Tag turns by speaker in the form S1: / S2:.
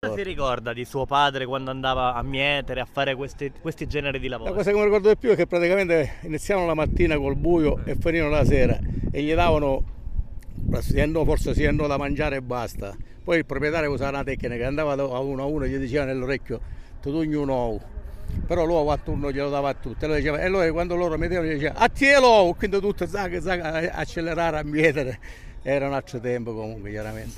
S1: Cosa si ricorda di suo padre quando andava a mietere, a fare questi generi di
S2: La
S1: lavoro?
S2: cosa che mi ricordo di più è che praticamente iniziavano la mattina col buio e finivano la sera e gli davano forse sì e no da mangiare e basta. Poi il proprietario usava una tecnica, andava a uno e gli diceva nell'orecchio tu tugni un uovo. Però l'uovo a turno glielo dava a tutti e allora quando loro mettevano gli diceva a te l'uovo, quindi tutto accelerare a mietere. Era un altro tempo comunque chiaramente.